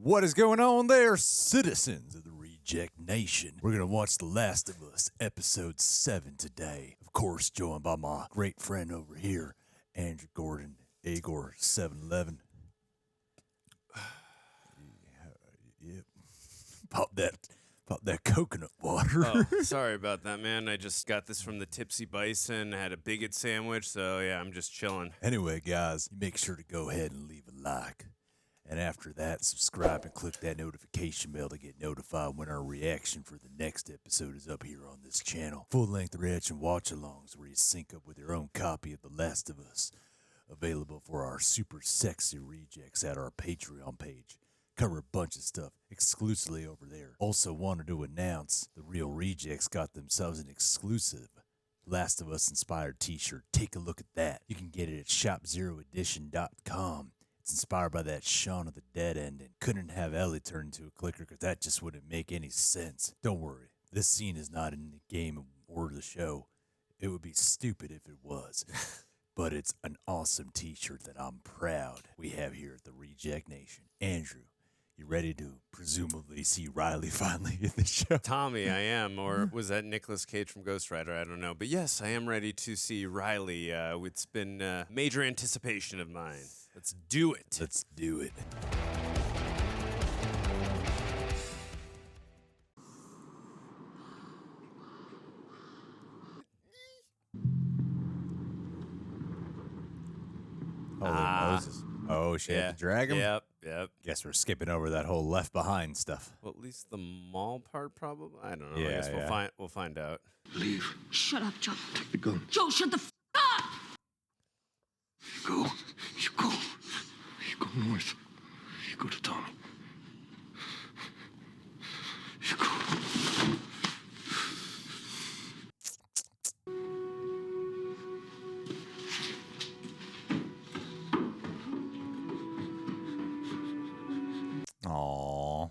What is going on there, citizens of the Reject Nation? We're going to watch The Last of Us, Episode 7 today. Of course, joined by my great friend over here, Andrew Gordon, Agor 711. Yep. Pop that coconut water. Oh, sorry about that, man. I just got this from the Tipsy Bison. I had a bigot sandwich, so yeah, I'm just chilling. Anyway, guys, you make sure to go ahead and leave a like. And after that, subscribe and click that notification bell to get notified when our reaction for the next episode is up here on this channel. Full-length reaction watch-alongs where you sync up with your own copy of The Last of Us. Available for our super sexy rejects at our Patreon page. Cover a bunch of stuff exclusively over there. Also wanted to announce the Real Rejects got themselves an exclusive Last of Us inspired t-shirt. Take a look at that. You can get it at shopzeroedition.com. It's inspired by that Shaun of the Dead ending. Couldn't have Ellie turn into a clicker because that just wouldn't make any sense. Don't worry, this scene is not in the game or the show. It would be stupid if it was. But it's an awesome t-shirt that I'm proud we have here at the Reject Nation. Andrew, you ready to presumably see Riley finally in the show? Tommy, I am. Or was that Nicolas Cage from Ghost Rider? I don't know. But yes, I am ready to see Riley. It's been major anticipation of mine. Let's do it. Let's do it. Holy Moses. Oh, she had to drag him? Yep. Guess we're skipping over that whole Left Behind stuff. Well, at least the mall part, probably. I don't know. Yeah, I guess we'll find out. Leave. Shut up, Joe. Take the gun. Joe, shut the up! You go. You go. You go north. You go to Tommy. You go. Aww.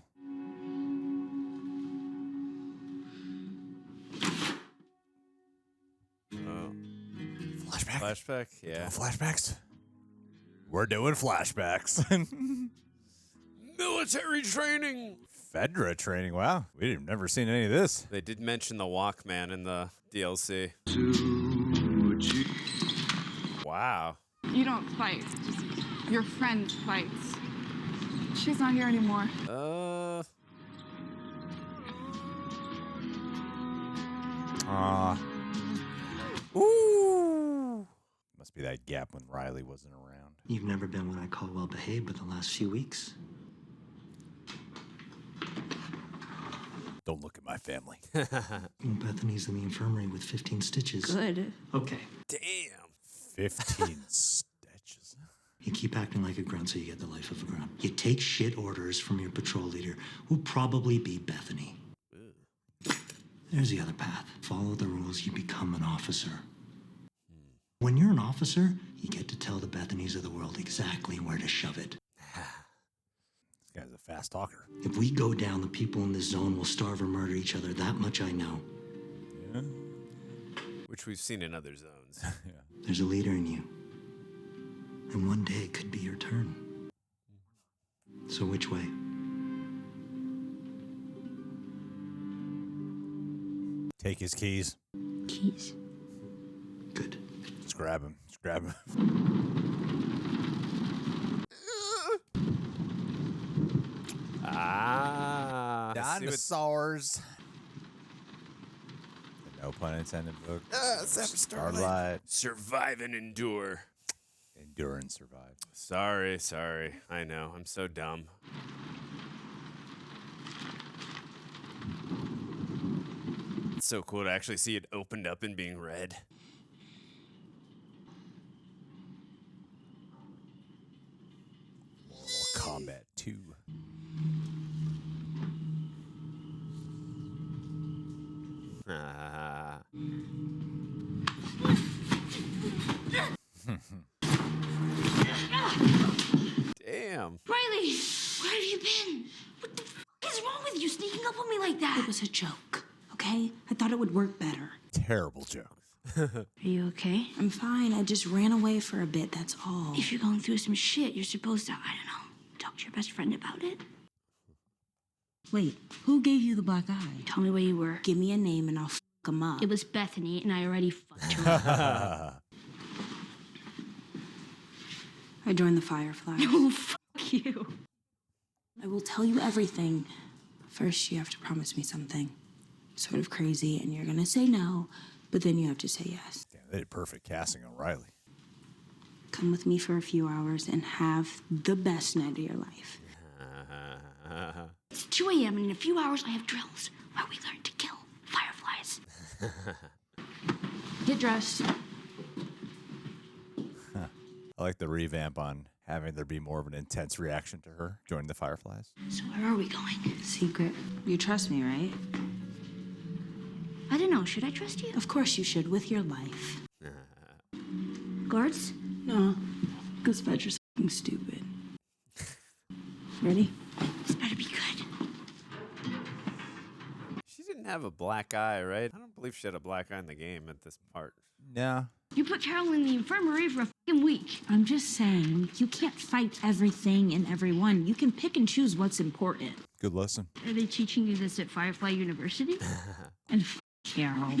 Oh. Flashback? Flashback? Yeah. Flashbacks? We're doing flashbacks. Military training! Fedra training. Wow. We've never seen any of this. They did mention the Walkman in the DLC. Wow. You don't fight. Just your friend fights. She's not here anymore. Ooh. Must be that gap when Riley wasn't around. You've never been what I call well-behaved but the last few weeks. Don't look at my family. Bethany's in the infirmary with 15 stitches. Good. Okay. Damn. 15 stitches. You keep acting like a grunt so you get the life of a grunt. You take shit orders from your patrol leader, who'll probably be Bethany. There's the other path. Follow the rules, you become an officer. When you're an officer, you get to tell the Bethanies of the world exactly where to shove it. This guy's a fast talker. If we go down, the people in this zone will starve or murder each other. That much I know. Yeah. Which we've seen in other zones. Yeah. There's a leader in you. And one day it could be your turn. So which way? Take his keys. Keys. Good. Just grab him. Just grab him. Dinosaurs. No pun intended, book. Starlight. Survive and endure. Endure and survive. Sorry. I know. I'm so dumb. It's so cool to actually see it opened up and being read. Mortal Kombat 2. Damn. Riley, where have you been? What the f*** is wrong with you sneaking up on me like that? It was a joke, okay? I thought it would work better. Terrible joke. Are you okay? I'm fine. I just ran away for a bit, that's all. If you're going through some shit, you're supposed to, I don't know, talk to your best friend about it. Wait, who gave you the black eye? Tell me where you were. Give me a name and I'll fuck him up. It was Bethany, and I already fucked her up. I joined the Fireflies. Oh, fuck you. I will tell you everything. First, you have to promise me something. Sort of crazy, and you're gonna say no, but then you have to say yes. Damn, they did perfect casting on Riley. Come with me for a few hours and have the best night of your life. It's 2 a.m., and in a few hours I have drills where we learn to kill fireflies. Get dressed. I like the revamp on having there be more of an intense reaction to her joining the Fireflies. So where are we going? Secret. You trust me, right? I don't know. Should I trust you? Of course you should, with your life. Guards? No, because Fedra's fucking stupid. Ready? This better be good. She didn't have a black eye, right? I don't believe she had a black eye in the game at this part. No. You put Carol in the infirmary for a fucking week. I'm just saying, you can't fight everything and everyone. You can pick and choose what's important. Good lesson. Are they teaching you this at Firefly University? And f Carol.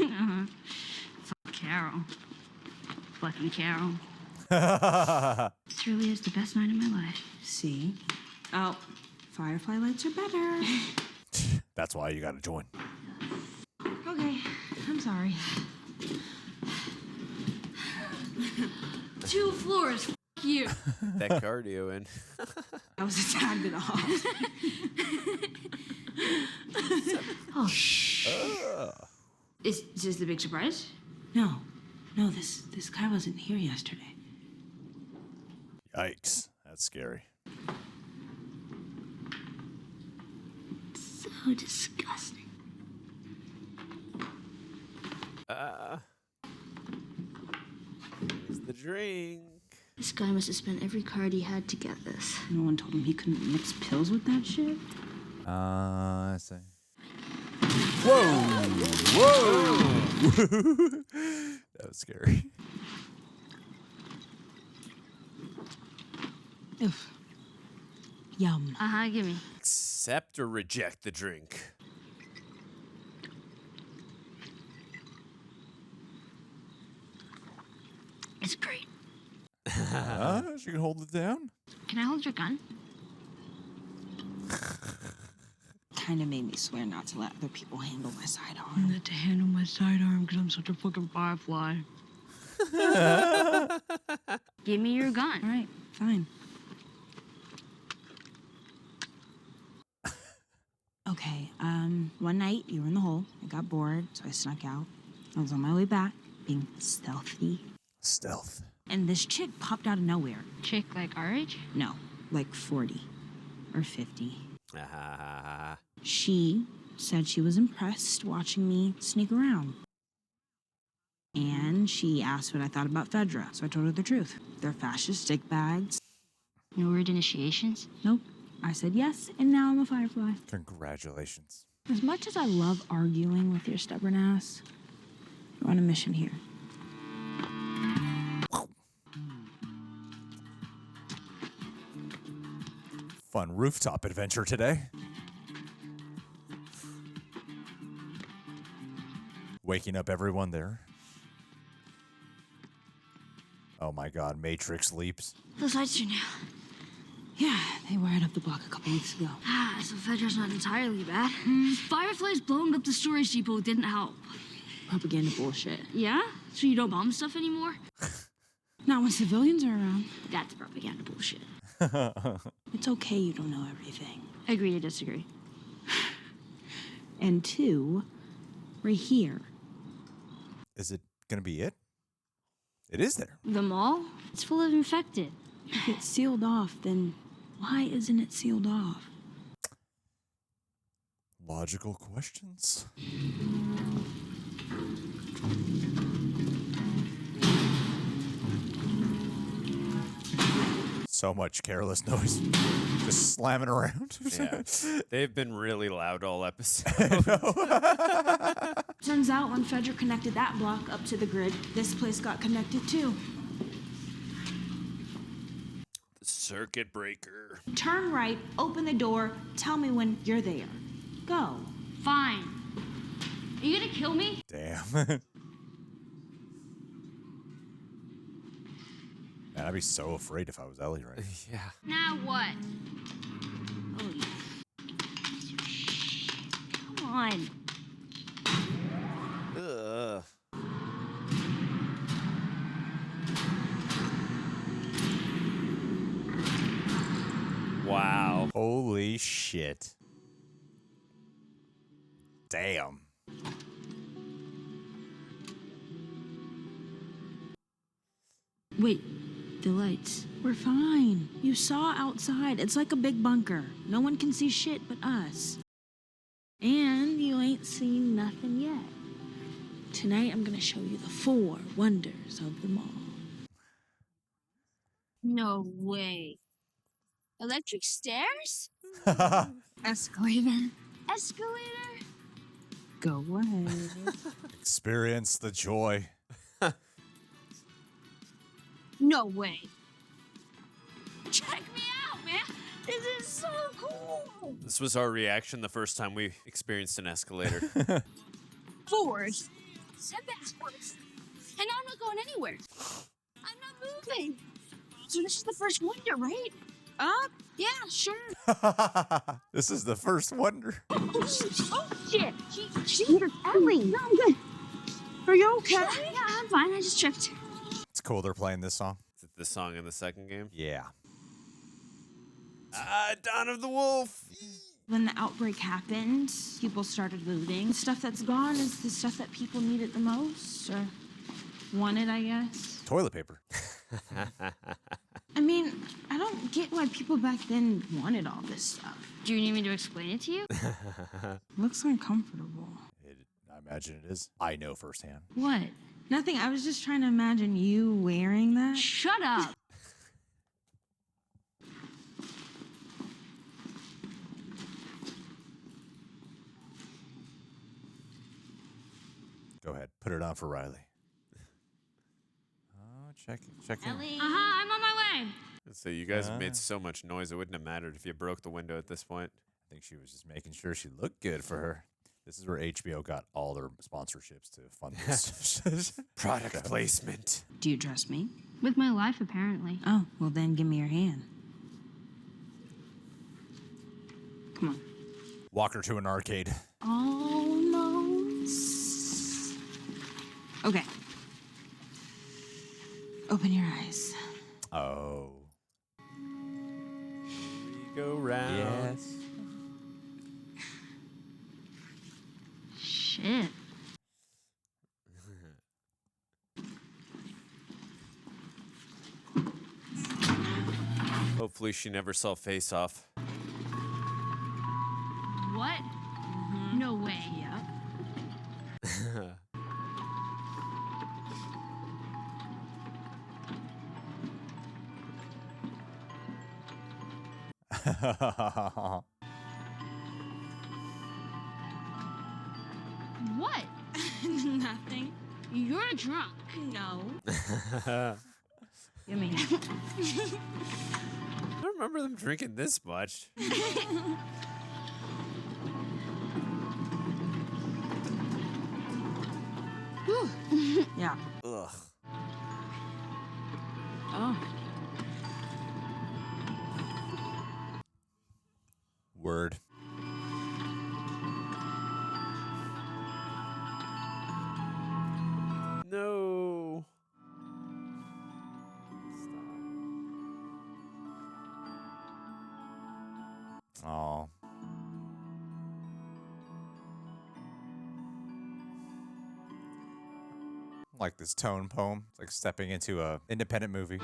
Fuck Carol. Fucking Carol. This really is the best night of my life. See? Oh, Firefly lights are better. That's why you gotta join. Okay, I'm sorry. 2 floors. Fuck you. That cardio in. I was a tad bit off. Is this the big surprise? No, this guy wasn't here yesterday. Yikes. That's scary. So disgusting. Here's the drink. This guy must have spent every card he had to get this. No one told him he couldn't mix pills with that shit? I see. Whoa! Whoa! That was scary. Oof. Yum. Give me. Accept or reject the drink. It's great. She can hold it down? Can I hold your gun? Kinda made me swear not to let other people handle my sidearm. Not to handle my sidearm because I'm such a fucking firefly. Give me your gun. All right, fine. Okay, one night you were in the hole. I got bored, so I snuck out. I was on my way back, being stealthy. Stealth. And this chick popped out of nowhere. Chick like our age? No, like 40 or 50. Ah. She said she was impressed watching me sneak around. And she asked what I thought about Fedra, so I told her the truth. They're fascist stick bags. No weird initiations? Nope. I said yes, and now I'm a firefly. Congratulations. As much as I love arguing with your stubborn ass, you're on a mission here. Fun rooftop adventure today. Waking up everyone there. Oh my god, Matrix leaps. Those lights are new. Yeah, they wired up the block a couple weeks ago. So Fedra's not entirely bad. Fireflies blowing up the storage depot didn't help. Propaganda bullshit. Yeah? So you don't bomb stuff anymore? Not when civilians are around. That's propaganda bullshit. It's okay you don't know everything. Agree to disagree. And 2, we're here. Is it gonna be it? It is there. The mall? It's full of infected. If it's sealed off, then why isn't it sealed off? Logical questions. So much careless noise. Just slamming around. Yeah. They've been really loud all episode. Turns out when Fedra connected that block up to the grid, this place got connected too. The circuit breaker. Turn right, open the door, tell me when you're there. Go. Fine. Are you gonna kill me? Damn. Man, I'd be so afraid if I was Ellie right now. Yeah. Now what? Oh, you. Come on. Ugh. Wow. Holy shit. Damn. Wait, the lights. We're fine. You saw outside. It's like a big bunker. No one can see shit but us. And you ain't seen nothing yet. Tonight, I'm gonna show you the 4 wonders of the mall. No way. Electric stairs? Escalator. Escalator? Go ahead. Experience the joy. No way. Check me out, man. This is so cool. This was our reaction the first time we experienced an escalator. Forward. Step backwards. And I'm not going anywhere. I'm not moving. So this is the first wonder, right? Up? Yeah, sure. This is the first wonder. Oh, shit. She's Ellie. No, I'm good. Are you okay? Yeah, I'm fine. I just tripped. It's cool they're playing this song. Is it the song in the second game? Yeah. Dawn of the Wolf. When the outbreak happened, people started looting. The stuff that's gone is the stuff that people needed the most, or wanted, I guess. Toilet paper. I mean, I don't get why people back then wanted all this stuff. Do you need me to explain it to you? Looks uncomfortable. I imagine it is. I know firsthand. What? Nothing, I was just trying to imagine you wearing that. Shut up. Go ahead. Put it on for Riley. Oh, check it. Ellie. I'm on my way. So you guys have made so much noise, it wouldn't have mattered if you broke the window at this point. I think she was just making sure she looked good for her. This is where HBO got all their sponsorships to fund this. Product placement. Do you trust me? With my life, apparently. Oh, well then give me your hand. Come on. Walk her to an arcade. Almost. Okay. Open your eyes. Oh. Go round. Yes. Shit. Hopefully she never saw Face Off. What? No way. Yep. What? Nothing. You're drunk. No. Give me. I don't remember them drinking this much. Yeah. Ugh. Oh. Word. No. Oh. Like this tone poem. It's like stepping into a independent movie.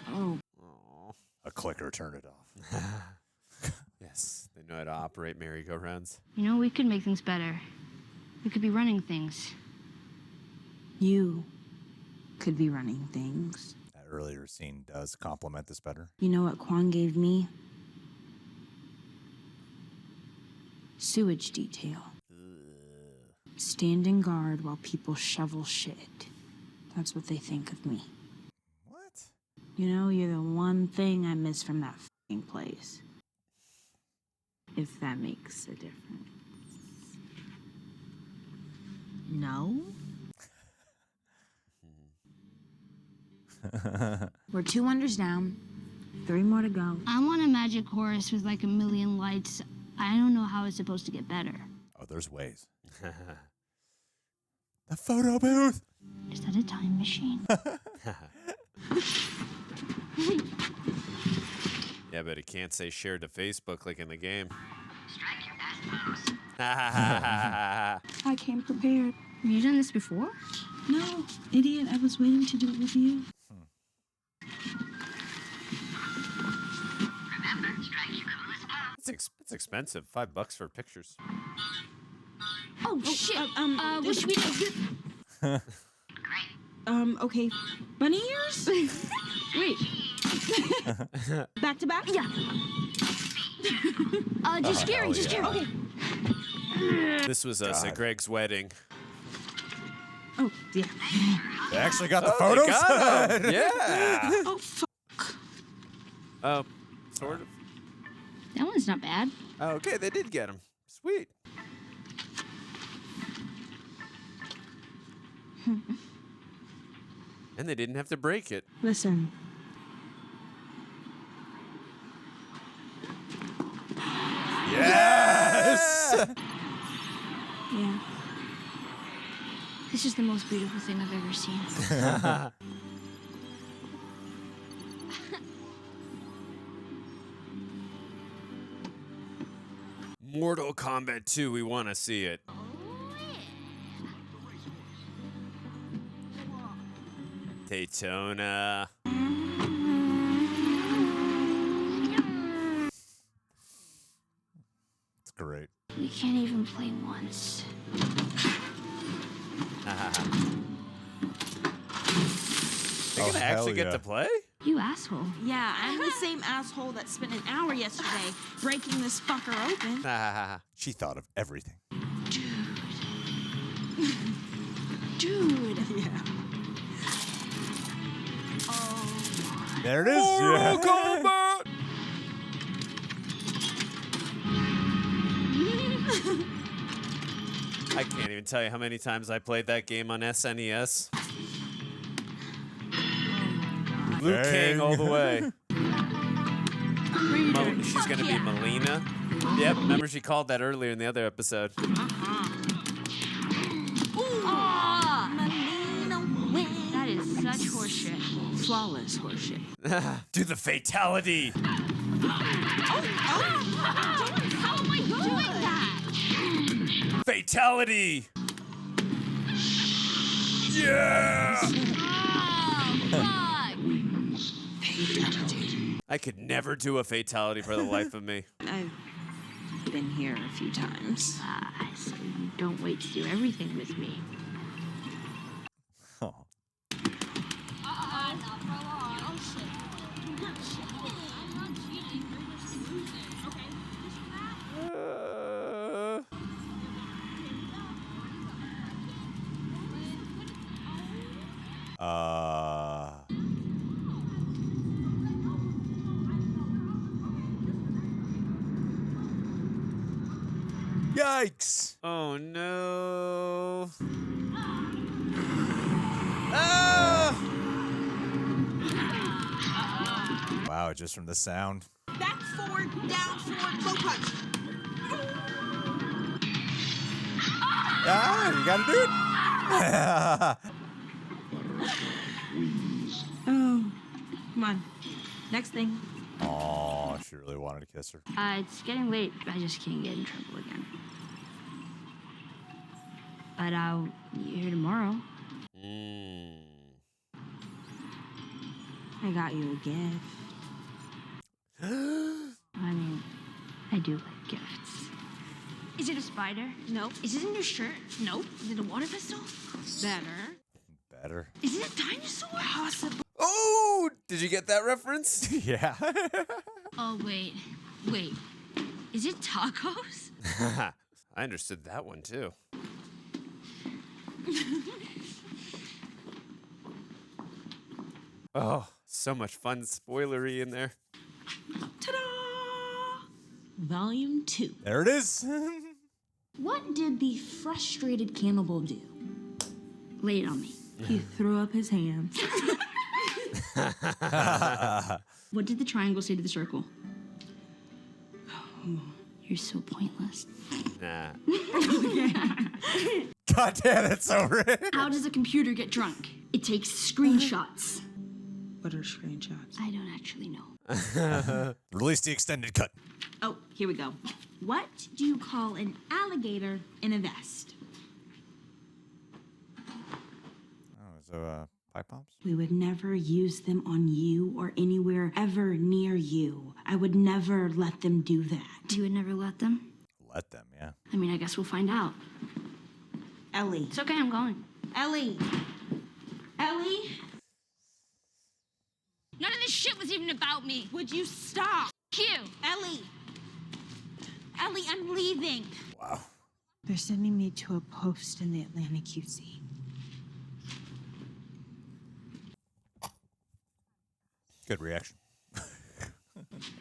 Oh. Aw. A clicker turned it off. Yes, they know how to operate merry-go-rounds. You know, we could make things better. We could be running things. You could be running things. That earlier scene does complement this better. You know what Kwon gave me? Sewage detail. Standing guard while people shovel shit. That's what they think of me. What? You know, you're the one thing I miss from that f***ing place. if that makes a difference. No? We're 2 wonders down. 3 more to go. I want a magic horse with like a million lights. I don't know how it's supposed to get better. Oh, there's ways. The photo booth. Is that a time machine? Yeah, but it can't say share to Facebook like in the game. Strike your best pose. I came prepared. Have you done this before? No, idiot, I was waiting to do it with you. Remember, strike your coolest pose. It's expensive. $5 for pictures. Oh, shit. What should we do? Okay. Bunny ears? Wait. Back to back? Yeah. Just scary, just scary. Okay. This was us at Greg's wedding. Oh, yeah. They actually got the They photos. got 'em. Yeah. Oh, fuck. Sort of. That one's not bad. Oh, okay, they did get him. Sweet. And they didn't have to break it. Listen. Yes. Yeah. This is the most beautiful thing I've ever seen. Mortal Kombat 2, we want to see it. Daytona. It's great. We can't even play once. They Oh, gonna hell actually get yeah. to play? You asshole. Yeah, I'm the same asshole that spent an hour yesterday breaking this fucker open. She thought of everything. Dude. Yeah. There it is. Yeah. Kombat! I can't even tell you how many times I played that game on SNES. Liu Kang all the way. She's gonna be Melina. Yep, remember she called that earlier in the other episode. That is such horseshit. Flawless horseshit. Do the fatality. How am I doing that? Fatality. Yeah. Oh, fuck. I could never do a fatality for the life of me. I've been here a few times. So you don't wait to do everything with me. Oh. Yikes. Oh no. Ah! Wow, just from the sound. Back forward, down forward, low punch. Ah, you gotta do it. Oh, come on. Next thing. Oh, she really wanted to kiss her. It's getting late. I just can't get in trouble again. But I'll be here tomorrow. I got you a gift. I mean, I do like gifts. Is it a spider? Nope. Is it in your shirt? Nope. Is it a water pistol? Better. Better. Is it a dinosaur? Possible. Oh, did you get that reference? Yeah. Oh, wait. Is it tacos? I understood that one too. Oh, so much fun spoilery in there. Ta-da! Volume 2. There it is. What did the frustrated cannibal do? Lay it on me. He threw up his hands. What did the triangle say to the circle? Oh, you're so pointless. Nah. God damn, that's so rich. How does a computer get drunk? It takes screenshots. What are screenshots? I don't actually know. Release the extended cut. Oh, here we go. What do you call an alligator in a vest? Oh, so pipe bombs? We would never use them on you or anywhere ever near you. I would never let them do that. You would never let them? Let them, yeah. I mean, I guess we'll find out. Ellie. It's okay, I'm going. Ellie. Ellie. None of this shit was even about me. Would you stop? You. Ellie. Ellie, I'm leaving. Wow. They're sending me to a post in the Atlantic QC. Good reaction.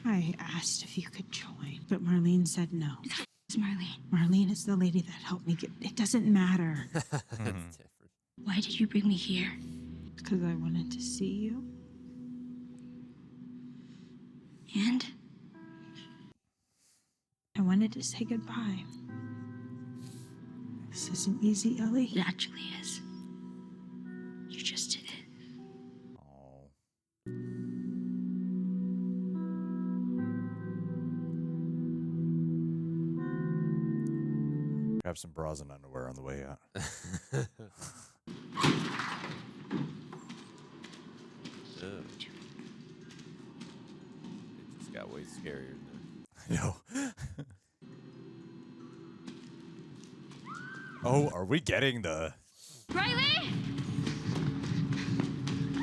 I asked if you could join, but Marlene said no. It's Marlene. Marlene is the lady that helped me get... It doesn't matter. That's different. Why did you bring me here? Because I wanted to see you. And? I wanted to say goodbye. This isn't easy, Ellie. It actually is. You just did it. Oh. Grab some bras and underwear on the way out. Ugh. It just got way scarier than No. Oh, are we getting the... Riley!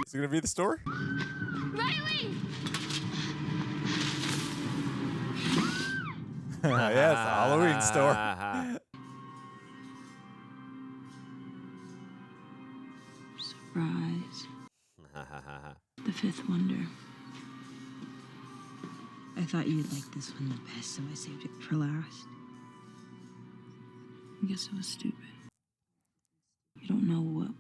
Is it going to be the store? Riley! Yeah, it's the Halloween store. Surprise. The fifth wonder. I thought you'd like this one the best, so I saved it for last. I guess it was stupid. You don't know what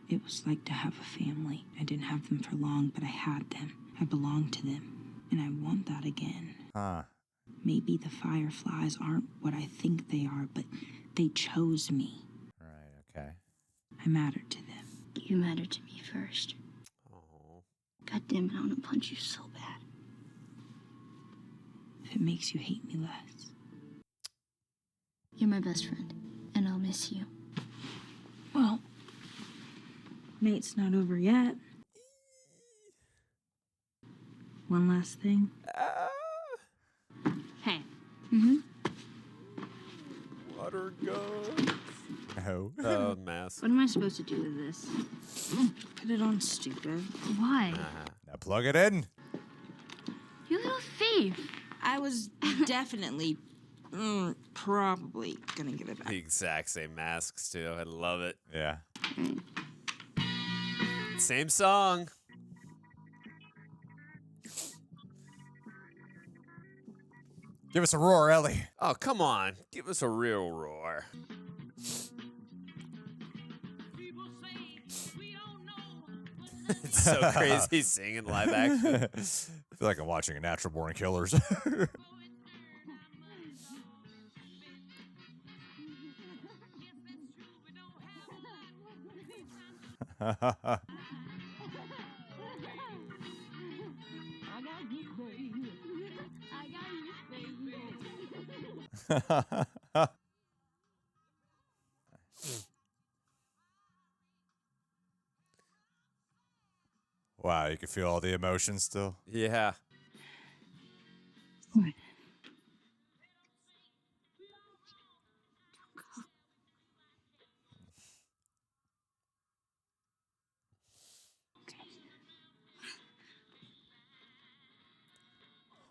it was like to have a family. I didn't have them for long, but I had them. I belonged to them, and I want that again. Huh. Maybe the fireflies aren't what I think they are, but they chose me. Right, okay. I mattered to them. You mattered to me first. Oh. God damn it, I want to punch you so bad. If it makes you hate me less. You're my best friend, and I'll miss you. Well, mate's not over yet. One last thing. Hey. Mm-hmm. Water guns. No. Oh, mask. What am I supposed to do with this? Put it on, stupid. Why? Now plug it in. You little thief. I was definitely, probably gonna give it back. The exact same masks, too. I love it. Yeah. Same song. Give us a roar, Ellie. Oh, come on. Give us a real roar. It's so crazy singing live action. I feel like I'm watching a Natural Born Killers. Wow, you can feel all the emotions still. Yeah. What?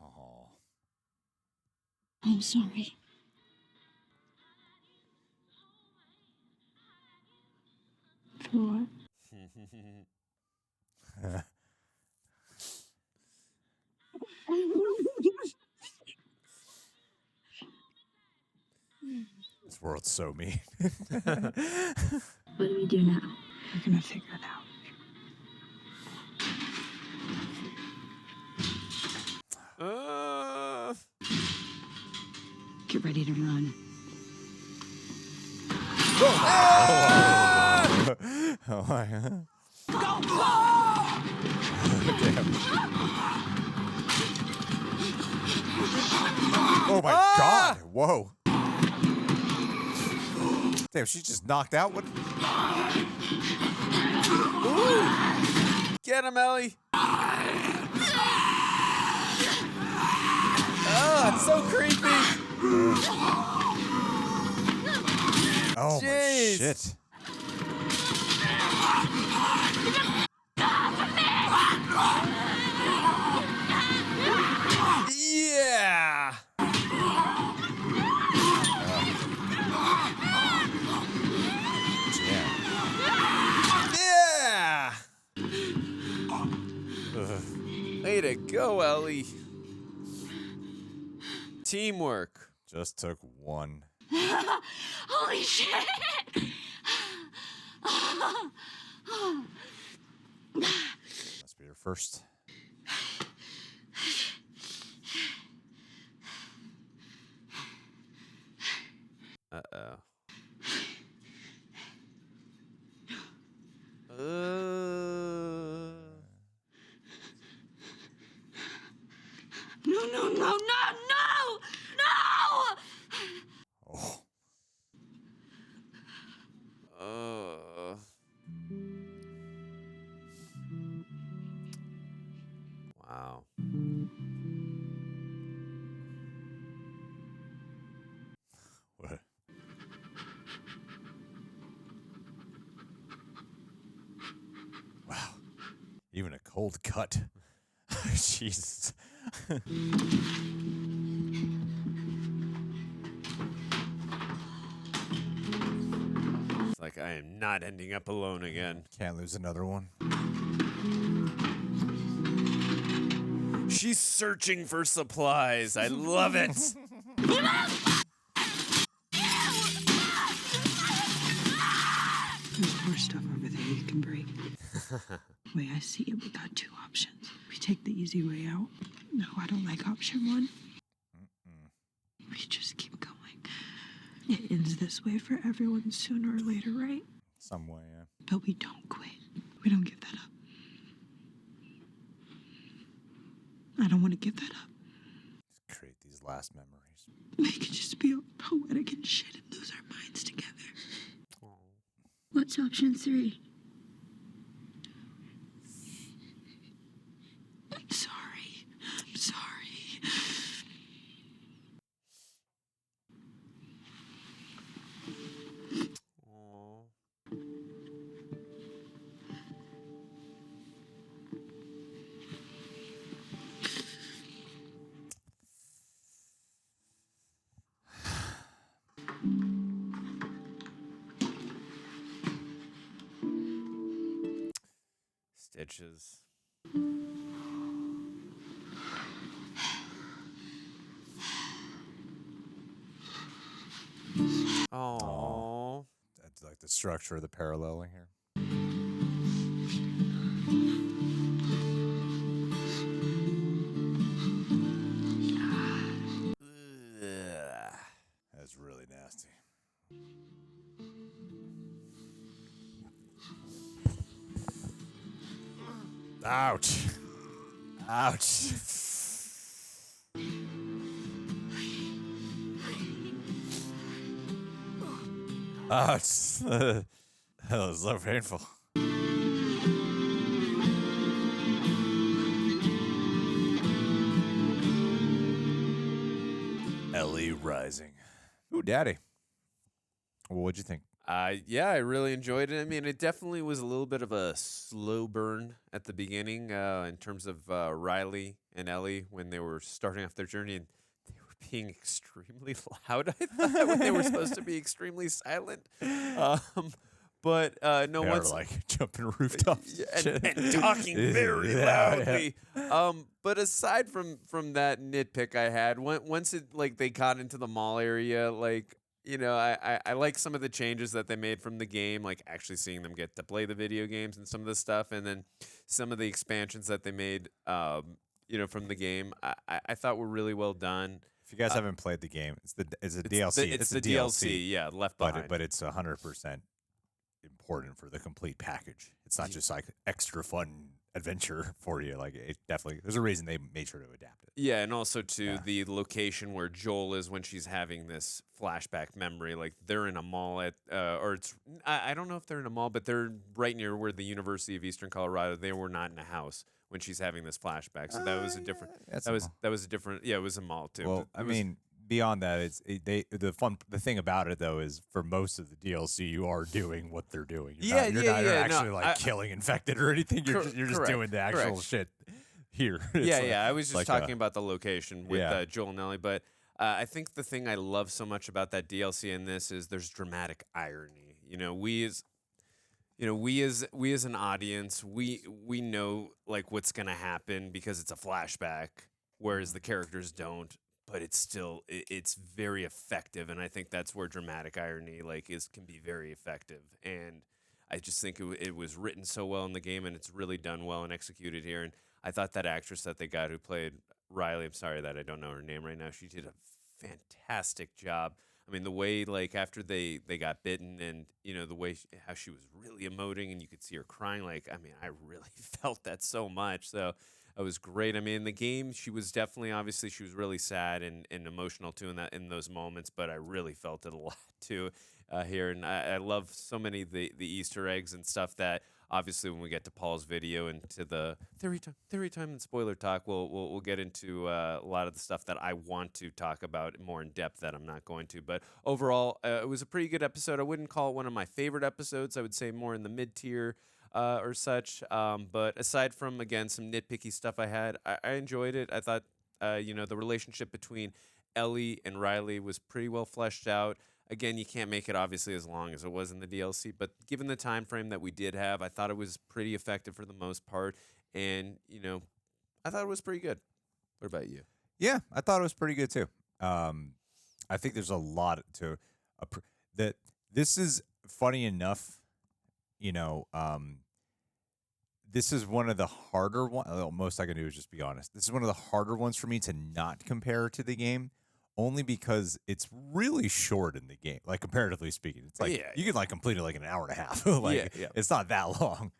Oh. I'm sorry. For what? world's so mean. What do we do now? We're gonna figure it out. Get ready to run. Oh my. Oh my God! Whoa! Damn, she's just knocked out. What? Get him, Ellie. Oh, it's so creepy. Oh my Jeez. shit! Yeah. Yeah. Way to go, Ellie. Teamwork. Just took one. Holy shit! Must be her first. Uh-oh. No, no, no, no, no! No! Oh. Wow. What? Wow. Even a cold cut. Jesus. It's like I am not ending up alone again. Can't lose another one. She's searching for supplies. I love it. There's more stuff over there you can break. The way I see it, we got two options. We take the easy way out. No, I don't like option one. We just keep going. It ends this way for everyone sooner or later, right? Some way, yeah. But we don't quit. We don't give that up. I don't want to give that up. Just create these last memories. We could just be all poetic and shit and lose our minds together. What's option 3? I'm sorry. I'm sorry. Stitches. Oh. That's like the structure of the paralleling here. That's really nasty. Ouch. Ouch. Ouch. That was so painful. Ellie Rising. Ooh, Daddy. Well, what'd you think? Yeah, I really enjoyed it. I mean, it definitely was a little bit of a slow burn at the beginning in terms of Riley and Ellie when they were starting off their journey, and they were being extremely loud, I thought, when they were supposed to be extremely silent. But no, They once are like jumping rooftops and talking very loudly. But aside from that nitpick I had, once it like they got into the mall area, like you know, I like some of the changes that they made from the game, like actually seeing them get to play the video games and some of the stuff, and then some of the expansions that they made, you know, from the game. I thought were really well done. If you guys haven't played the game, it's a It's DLC. it's the DLC, yeah, Left Behind. but it's 100% important for the complete package. It's not just like extra fun adventure for you. Like it definitely, there's a reason they made sure to adapt it. Yeah, and also to the location where Joel is when she's having this flashback memory. Like they're in a mall at, or it's I don't know if they're in a mall, but they're right near where the University of Eastern Colorado. They were not in a house when she's having this flashback. So that was a different. That's That was a different. Yeah, it was a mall too. Well, but I mean, beyond that, the thing about it though is for most of the DLC you are doing what they're doing. You're not no, actually killing infected or anything. You're just correct, doing the actual correct. shit here. I was just like talking about the location with yeah. Joel and Ellie, but I think the thing I love so much about that DLC in this is there's dramatic irony. You know, we as an audience, we know like what's gonna happen because it's a flashback, whereas the characters don't. But it's very effective, and I think that's where dramatic irony can be very effective. And I just think it was written so well in the game, and it's really done well and executed here. And I thought that actress that they got who played Riley, I'm sorry that I don't know her name right now, she did a fantastic job. I mean, the way after they got bitten, and you know the way how she was really emoting, and you could see her crying. I mean, I really felt that so much. So it was great. I mean, in the game, she was obviously she was really sad and emotional too in those moments. But I really felt it a lot too here, and I love so many of the Easter eggs and stuff that. Obviously, when we get to Paul's video and to the theory time and spoiler talk, we'll get into a lot of the stuff that I want to talk about more in depth that I'm not going to. But overall, it was a pretty good episode. I wouldn't call it one of my favorite episodes. I would say more in the mid tier or such. But aside from again some nitpicky stuff I had, I enjoyed it. I thought the relationship between Ellie and Riley was pretty well fleshed out. Again, you can't make it obviously as long as it was in the DLC, but given the time frame that we did have, I thought it was pretty effective for the most part, and I thought it was pretty good. What about you? Yeah, I thought it was pretty good too. I think there's a lot to that. This is funny enough, this is one of the harder ones. Most I can do is just be honest. This is one of the harder ones for me to not compare to the game. Only because it's really short in the game, like comparatively speaking. It's like you can complete it like in an hour and a half. It's not that long.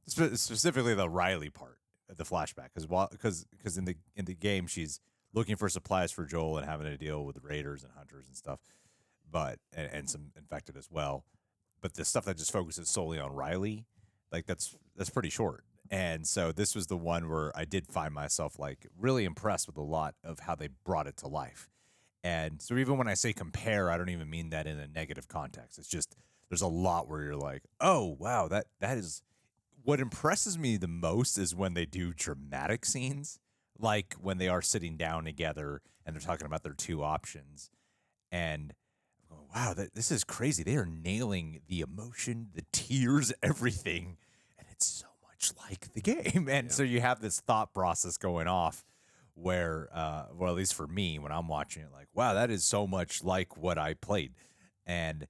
Specifically the Riley part, the flashback, because in the game she's looking for supplies for Joel and having to deal with raiders and hunters and stuff, and some infected as well. But the stuff that just focuses solely on Riley, that's pretty short. And so this was the one where I did find myself really impressed with a lot of how they brought it to life. And so even when I say compare, I don't even mean that in a negative context. It's just there's a lot where you're like, oh, wow, that is what impresses me the most is when they do dramatic scenes, like when they are sitting down together and they're talking about their two options. And I'm going, wow, this is crazy. They are nailing the emotion, the tears, everything. And it's so like the game. And so you have this thought process going off where well, at least for me when I'm watching it, wow, that is so much like what I played. And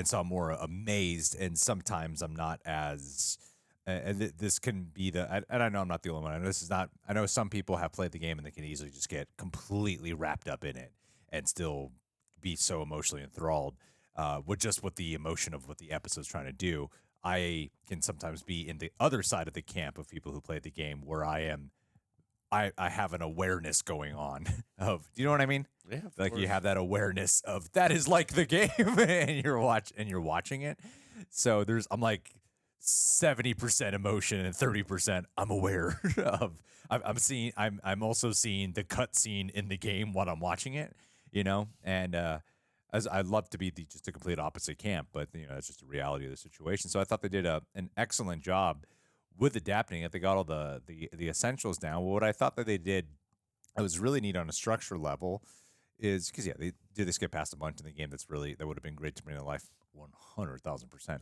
so I'm more amazed, and sometimes I'm not as and this can be and I know I'm not the only one. I know this is not, I know some people have played the game and they can easily just get completely wrapped up in it and still be so emotionally enthralled with just what the emotion of what the episode's trying to do. I can sometimes be in the other side of the camp of people who play the game where I have an awareness going on of, do you know what I mean? Yeah, you have that awareness of that is like the game and you're watching it. So I'm 70% emotion and 30% I'm aware of. I'm also seeing the cutscene in the game while I'm watching it, and as I'd love to be just the complete opposite camp, but it's just the reality of the situation. So I thought they did an excellent job with adapting it. They got all the essentials down. What I thought that they did, it was really neat on a structure level, is because they skip past a bunch in the game that would have been great to bring to life 100,000%.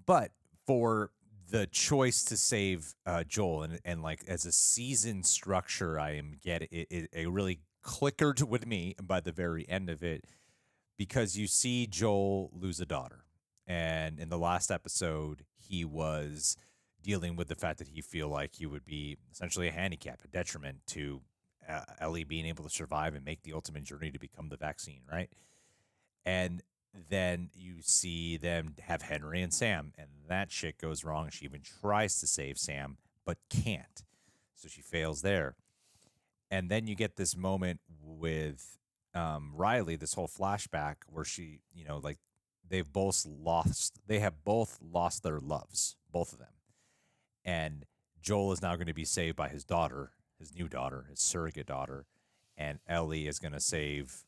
But for the choice to save Joel and as a season structure, I am getting it really clicked with me by the very end of it. because you see Joel lose a daughter. And in the last episode, he was dealing with the fact that he feel like he would be essentially a handicap, a detriment to Ellie being able to survive and make the ultimate journey to become the vaccine, right? And then you see them have Henry and Sam, and that shit goes wrong. She even tries to save Sam, but can't. So she fails there. And then you get this moment with Riley, this whole flashback where she, like they have both lost their loves, both of them. And Joel is now going to be saved by his daughter, his new daughter, his surrogate daughter, and Ellie is going to save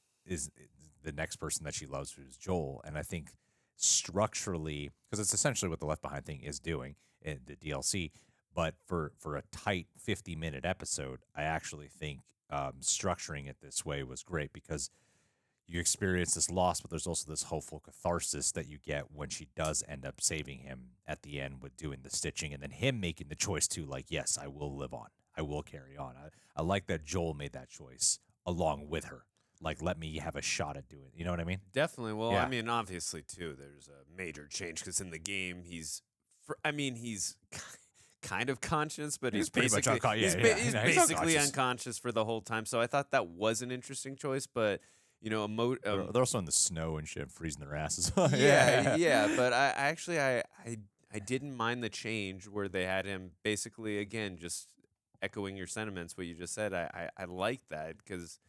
the next person that she loves, who's Joel. And I think structurally, because it's essentially what the Left Behind thing is doing in the DLC, but for a tight 50-minute episode, I actually think structuring it this way was great because you experience this loss, but there's also this hopeful catharsis that you get when she does end up saving him at the end with doing the stitching, and then him making the choice to, like, yes, I will live on. I will carry on. I like that Joel made that choice along with her. Like, let me have a shot at doing it. You know what I mean? Definitely. Well, Yeah. I mean, obviously, too, there's a major change because in the game, he's kind of conscious, but he's pretty much basically he's he's basically unconscious. unconscious for the whole time. So I thought that was an interesting choice, but They're also in the snow and shit, freezing their asses. yeah. But I didn't mind the change where they had him basically again just echoing your sentiments, what you just said. I like that because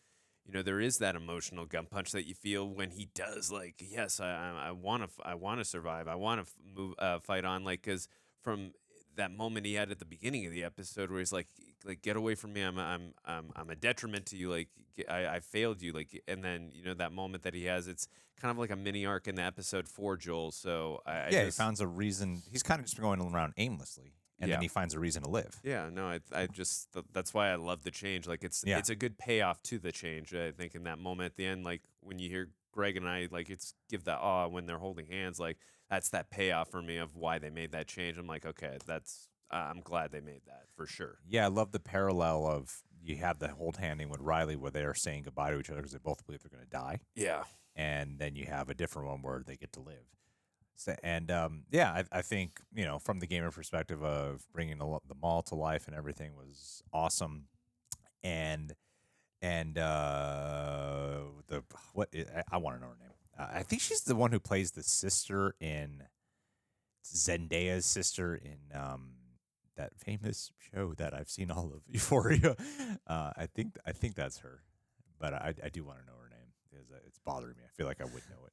there is that emotional gun punch that you feel when he does, like, yes, I want to survive, I want to move fight on, like, because from that moment he had at the beginning of the episode where he's like get away from me, I'm a detriment to you, like I failed you, like, and then that moment that he has, it's kind of like a mini arc in the episode for Joel. So he finds a reason. He's kind of just going around aimlessly, and then he finds a reason to live. Yeah, no, I just that's why I love the change. Like it's a good payoff to the change. I think in that moment at the end, like when you hear Greg and I, like it's give that awe when they're holding hands, like that's that payoff for me of why they made that change. I'm like, okay, that's I'm glad they made that for sure. Yeah, I love the parallel of you have the hold handing with Riley where they're saying goodbye to each other because they both believe they're going to die. Yeah, and then you have a different one where they get to live. So, and I think from the gamer perspective of bringing the mall to life and everything was awesome, and I want to know her name. I think she's the one who plays the sister in Zendaya's sister in that famous show that I've seen all of, Euphoria. I think that's her, but I do want to know her name because it's bothering me. I feel like I would know it.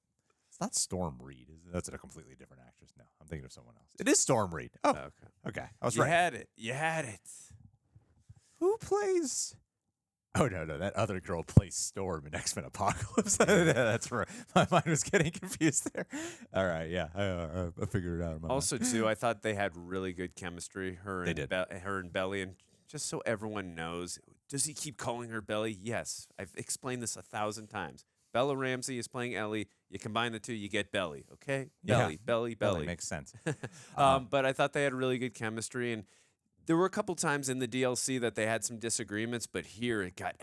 It's not Storm Reid. That's a completely different actress. No, I'm thinking of someone else. It is Storm Reid. Oh, okay. I was right. You had it. Who plays? Oh, no. That other girl plays Storm in X-Men Apocalypse. That's right. My mind was getting confused there. All right, yeah. I figured it out. Also, too, I thought they had really good chemistry, her and Belly. And just so everyone knows, does he keep calling her Belly? Yes. I've explained this 1,000 times. Bella Ramsey is playing Ellie. You combine the two, you get Belly, okay? Belly. Makes sense. But I thought they had really good chemistry, and there were a couple times in the DLC that they had some disagreements, but here it got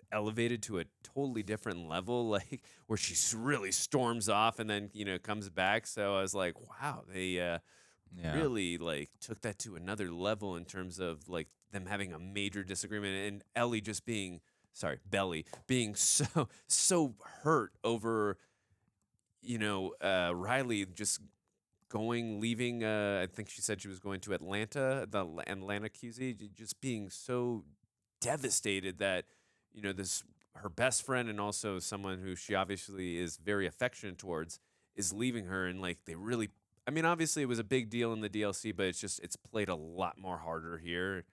elevated to a totally different level, like where she really storms off and then comes back. So I was like, wow, they really like took that to another level in terms of like them having a major disagreement and Ellie just Belly being so hurt over Riley just leaving. I think she said she was going to Atlanta, the Atlanta QZ, just being so devastated that this her best friend and also someone who she obviously is very affectionate towards is leaving her, and like they really, I mean, obviously it was a big deal in the DLC, but it's played a lot more harder here,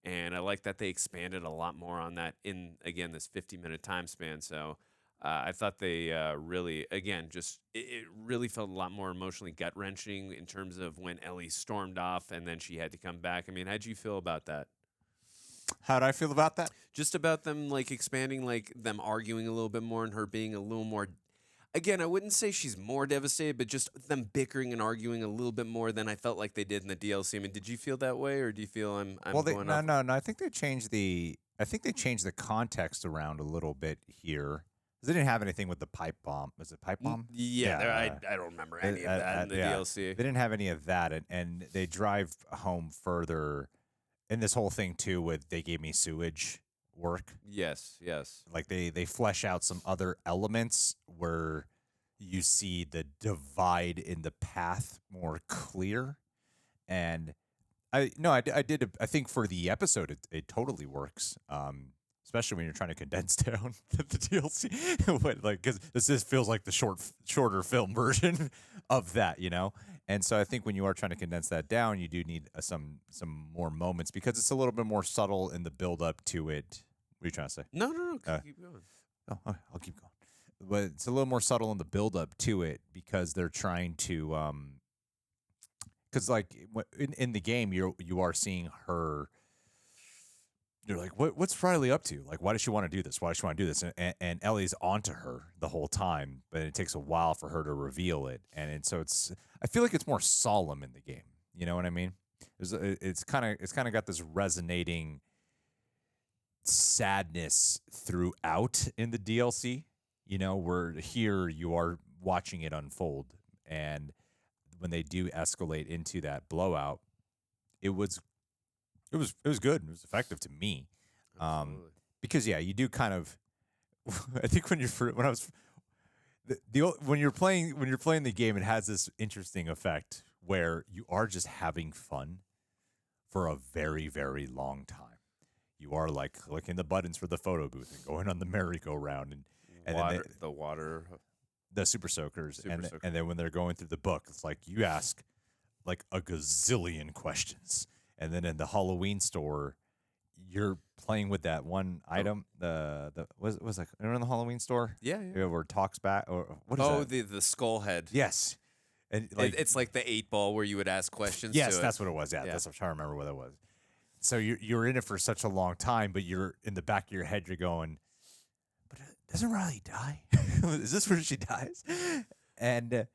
and I like that they expanded a lot more on that in again this 50-minute time span. So. I thought they really, again, it really felt a lot more emotionally gut-wrenching in terms of when Ellie stormed off and then she had to come back. I mean, how'd you feel about that? How'd I feel about that? Just about them, like, expanding, like, them arguing a little bit more and her being a little more... Again, I wouldn't say she's more devastated, but just them bickering and arguing a little bit more than I felt like they did in the DLC. I mean, did you feel that way, or do you feel I'm going off? No. I think they changed the context around a little bit here. They didn't have anything with the pipe bomb. Was it pipe bomb? Yeah, I don't remember any of that in the DLC. They didn't have any of that, and they drive home further in this whole thing too. With they gave me sewage work. Yes. Like they flesh out some other elements where you see the divide in the path more clear, and I did. I think for the episode, it totally works. Especially when you're trying to condense down the DLC, because this feels like the shorter film version of that, And so I think when you are trying to condense that down, you do need some more moments because it's a little bit more subtle in the build up to it. What are you trying to say? No. Keep going. Oh, okay, I'll keep going. But it's a little more subtle in the build up to it because they're trying to, because like in the game you are seeing her. You're like, what's Riley up to? Like, why does she want to do this? Why does she want to do this? And Ellie's onto her the whole time, but it takes a while for her to reveal it. And so I feel like it's more solemn in the game. You know what I mean? It's kind of got this resonating sadness throughout in the DLC. Where here you are watching it unfold, and when they do escalate into that blowout, it was good. It was effective to me. Because you do kind of. I think when you're playing the game, it has this interesting effect where you are just having fun for a very, very long time. You are like clicking the buttons for the photo booth and going on the merry-go-round and then the super soakers, and then when they're going through the book, it's like you ask like a gazillion questions. And then in the Halloween store, you're playing with that one item. The was like in the Halloween store. Yeah. Where it talks back or what is that? the skull head. Yes, and it's like the 8-ball where you would ask questions. Yes, to that's what it was. Yeah, that's I'm trying to remember what it was. So you're in it for such a long time, but you're in the back of your head. You're going, but doesn't Riley die? Is this where she dies? And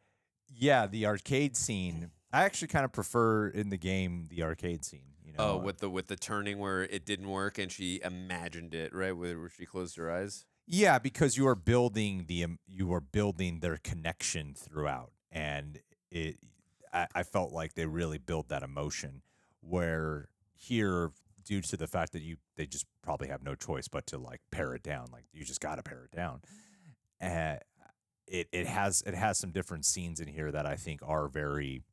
the arcade scene. I actually kind of prefer in the game the arcade scene. With the turning where it didn't work and she imagined it, right? Where she closed her eyes. Yeah, because you are building their connection throughout, and I felt like they really built that emotion. Where here, due to the fact that they just probably have no choice but to like pare it down, like you just got to pare it down. It has some different scenes in here that I think are very.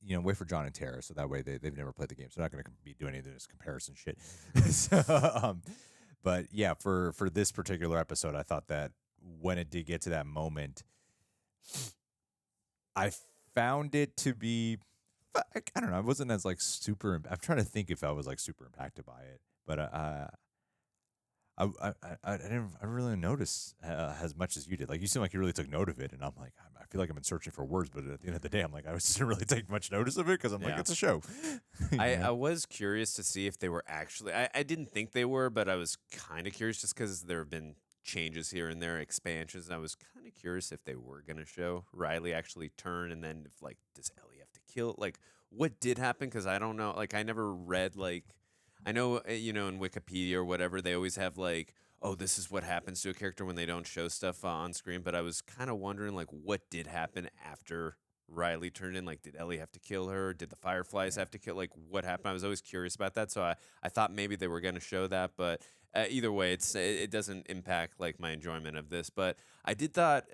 Wait for John and Tara, so that way they've never played the game, so they're not going to be doing any of this comparison shit. But yeah, for this particular episode, I thought that when it did get to that moment, I found it to be, I don't know, I wasn't as like super. I'm trying to think if I was like super impacted by it, but I didn't really notice as much as you did. Like you seem like you really took note of it, and I'm like, I feel like I've been searching for words, but at the end of the day, I'm like, I just didn't really take much notice of it because I'm like, it's a show. I was curious to see if they were actually. I didn't think they were, but I was kind of curious just because there have been changes here and there, expansions. I was kind of curious if they were gonna show Riley actually turn, and then if does Ellie have to kill? Like, what did happen? Because I don't know. Like, I never read I know, in Wikipedia or whatever, they always have this is what happens to a character when they don't show stuff on screen. But I was kind of wondering, what did happen after Riley turned in? Did Ellie have to kill her? Did the Fireflies have to kill? What happened? I was always curious about that. So I thought maybe they were going to show that. But either way, it doesn't impact my enjoyment of this. But I did thought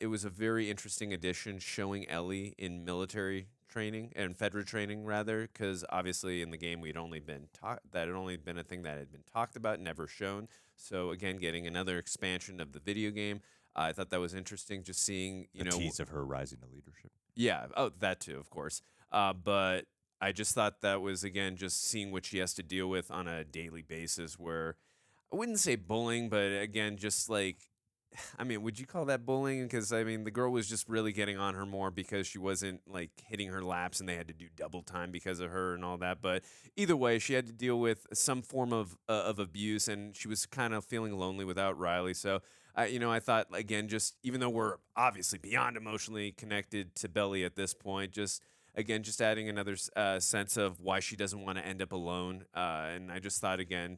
it was a very interesting addition showing Ellie in military training and Fedra training rather, because obviously in the game we'd only been that had only been a thing that had been talked about, never shown. So again, getting another expansion of the video game, I thought that was interesting. Just seeing the tease of her rising to leadership. Yeah, that too, of course. But I just thought that was again just seeing what she has to deal with on a daily basis. Where I wouldn't say bullying, but again, just would you call that bullying? Because, the girl was just really getting on her more because she wasn't, hitting her laps and they had to do double time because of her and all that. But either way, she had to deal with some form of abuse, and she was kind of feeling lonely without Riley. So, I thought, again, just even though we're obviously beyond emotionally connected to Belly at this point, just adding another sense of why she doesn't want to end up alone. And I just thought, again,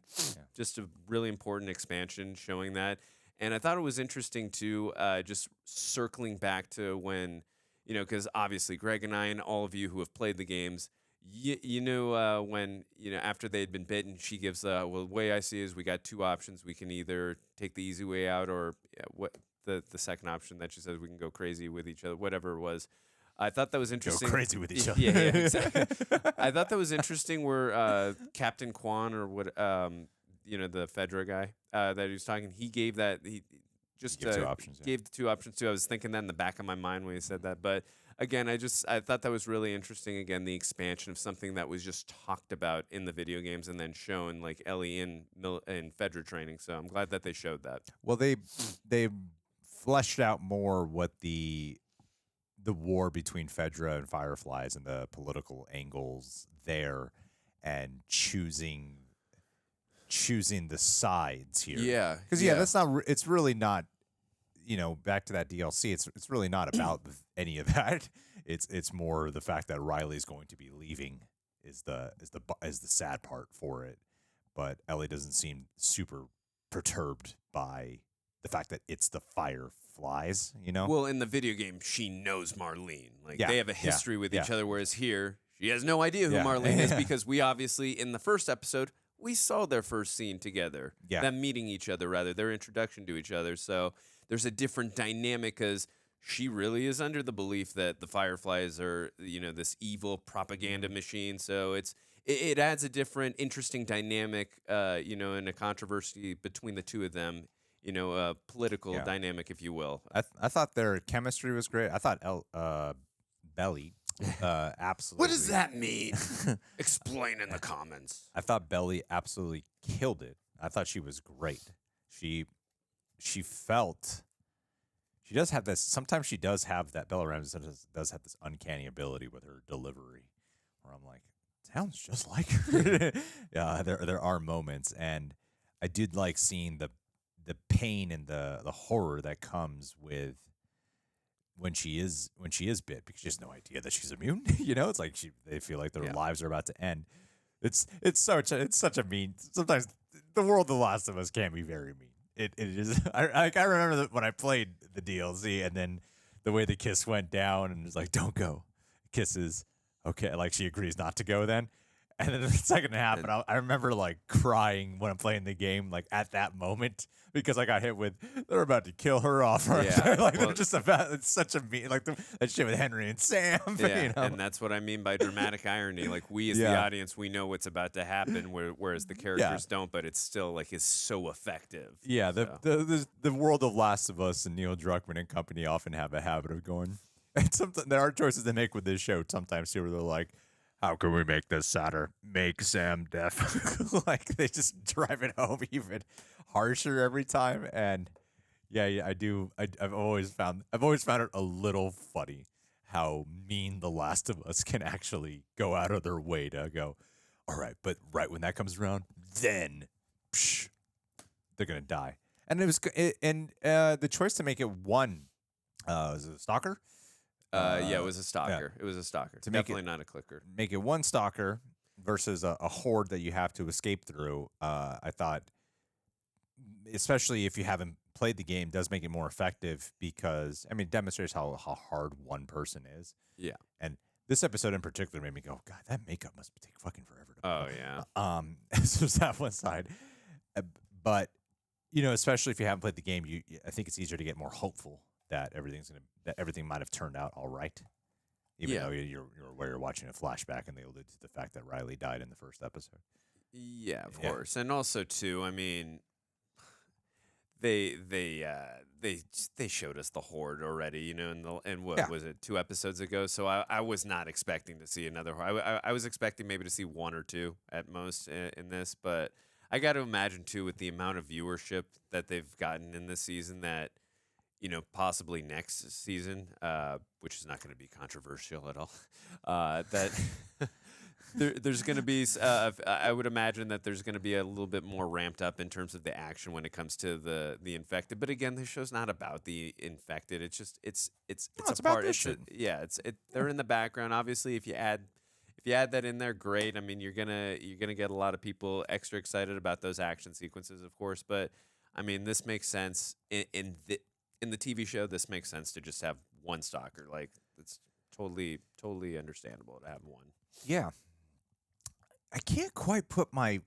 just a really important expansion showing that. And I thought it was interesting too, just circling back to when, because obviously Greg and I and all of you who have played the games, when, after they had been bitten, she gives, well, the way I see it is we got two options. We can either take the easy way out or what the second option that she says we can go crazy with each other, whatever it was. I thought that was interesting. Go crazy with each other. Yeah, exactly. I thought that was interesting where Captain Kwan or what, the Fedra guy that he was talking, he gave that, he just Gave two options, yeah. gave the two options too. I was thinking that in the back of my mind when he said that. But again, I thought that was really interesting. Again, the expansion of something that was just talked about in the video games and then shown like Ellie in Fedra training. So I'm glad that they showed that. Well, they fleshed out more what the war between Fedra and Fireflies and the political angles there, and choosing the sides here. Yeah, because that's not. It's really not. Back to that DLC. It's really not about any of that. It's more the fact that Riley's going to be leaving is the sad part for it. But Ellie doesn't seem super perturbed by the fact that it's the Fireflies, Well, in the video game, she knows Marlene. Like Yeah, they have a yeah, history with each yeah. other, whereas here she has no idea who Yeah. Marlene is because we obviously in the first episode we saw their first scene together, Yeah. them meeting each other, rather their introduction to each other. So there's a different dynamic because she really is under the belief that the Fireflies are this evil propaganda machine. So it adds a different, interesting dynamic, and a controversy between the two of them. A political Yeah. dynamic, if you will. I thought their chemistry was great. I thought Belly absolutely. What does that mean? Explain in the comments. I thought Belly absolutely killed it. I thought she was great. She does have this. Sometimes she does have that. Bella Ramsey does have this uncanny ability with her delivery, where I'm like, sounds just like her. Yeah, there are moments, and I did like seeing the pain and the horror that comes with when she is bit, because she has no idea that she's immune. It's like they feel like their lives are about to end. It's such a mean. Sometimes the world of The Last of Us can be very mean. It is. I remember that when I played the DLC, and then the way the kiss went down, and it's like, don't go. Kisses. Okay, like she agrees not to go then. And then the second half, and I remember like crying when I'm playing the game, like at that moment, because I got hit with they're about to kill her off. Right there. Like they're just about. It's such a mean that shit with Henry and Sam. Yeah, and that's what I mean by dramatic irony. Like we as the audience, we know what's about to happen, whereas the characters don't. But it's still like is so effective. Yeah, the world of Last of Us and Neil Druckmann and company often have a habit of going. And there are choices they make with this show sometimes too, where they're like, how can we make this sadder? Make Sam deaf. Like they just drive it home even harsher every time. And I do. I've always found it a little funny how mean The Last of Us can actually go out of their way to go, all right, but right when that comes around, then they're gonna die. And it was the choice to make it one was it a stalker? It was a stalker. Yeah. It was a stalker. Definitely not a clicker. Make it one stalker versus a horde that you have to escape through. I thought, especially if you haven't played the game, does make it more effective because it demonstrates how hard one person is. Yeah. And this episode in particular made me go, God, that makeup must take fucking forever to put. Yeah. So there's that one side, but especially if you haven't played the game, I think it's easier to get more hopeful that everything might have turned out all right, even though you're aware you're watching a flashback and they allude to the fact that Riley died in the first episode. Yeah, of course, and also too, they showed us the horde already, and what was it, 2 episodes ago? So I was not expecting to see another horde. I was expecting maybe to see 1 or 2 at most in this, but I got to imagine too with the amount of viewership that they've gotten in this season that. Possibly next season, which is not going to be controversial at all. That there's going to be, I would imagine that there's going to be a little bit more ramped up in terms of the action when it comes to the infected. But again, this show's not about the infected. It's just it's a about part. this shit. They're in the background. Obviously, if you add that in there, great. You're gonna get a lot of people extra excited about those action sequences, of course, but. I mean, this makes sense in the TV show. This makes sense to just have one stalker. Like it's totally understandable to have one. Yeah. I can't quite put my.